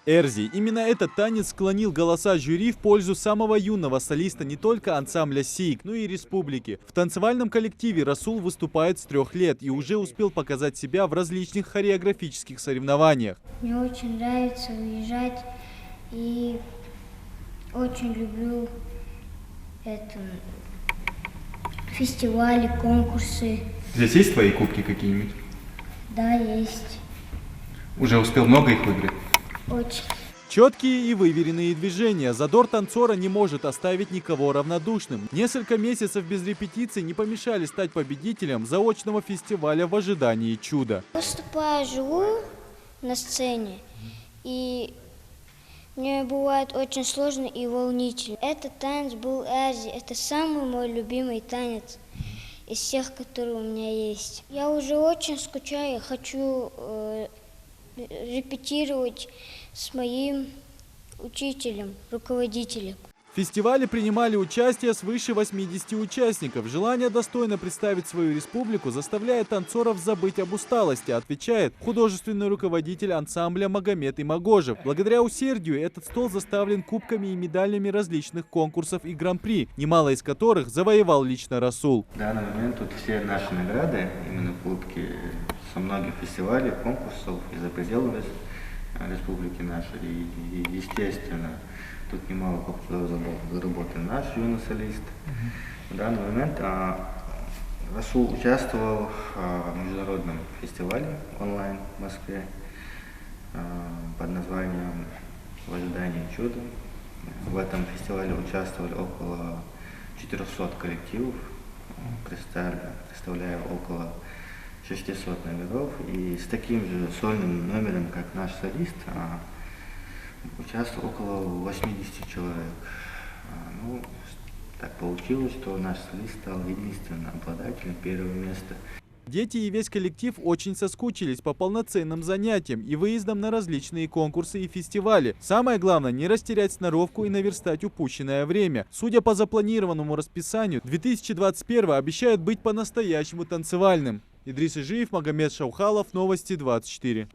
Эрзи. Именно этот танец склонил голоса жюри в пользу самого юного солиста не только ансамбля СИИК, но и республики. В танцевальном коллективе Расул выступает с 3 лет и уже успел показать себя в различных хореографических соревнованиях. Мне очень нравится уезжать и очень люблю фестивали, конкурсы. Здесь есть твои кубки какие-нибудь? Да, есть. Уже успел много их выиграть? Очень. Четкие и выверенные движения. Задор танцора не может оставить никого равнодушным. Несколько месяцев без репетиций не помешали стать победителем заочного фестиваля в ожидании чуда. Выступаю живую на сцене, и мне бывает очень сложно и волнительно. Этот танец был Эрзи. Это самый мой любимый танец из всех, которые у меня есть. Я уже очень скучаю, хочу репетировать с моим учителем, руководителем. В фестивале принимали участие свыше 80 участников. Желание достойно представить свою республику заставляет танцоров забыть об усталости, отвечает художественный руководитель ансамбля Магомед Имагожев. Благодаря усердию этот стол заставлен кубками и медалями различных конкурсов и гран-при, немало из которых завоевал лично Расул. В данный момент тут все наши награды, именно кубки со многих фестивалей, конкурсов и за пределами республики нашей. И естественно, тут немало заработан наш юный солист. В данный момент Расул участвовал в международном фестивале онлайн в Москве под названием «В ожидании чуда». В этом фестивале участвовали около 400 коллективов, представляя около 600 номеров, и с таким же сольным номером, как наш солист, участвовало около 80 человек. Ну, так получилось, что наш солист стал единственным обладателем первого места. Дети и весь коллектив очень соскучились по полноценным занятиям и выездам на различные конкурсы и фестивали. Самое главное – не растерять сноровку и наверстать упущенное время. Судя по запланированному расписанию, 2021 обещает быть по-настоящему танцевальным. Идрис Ижиев, Магомед Шаухалов, Новости 24.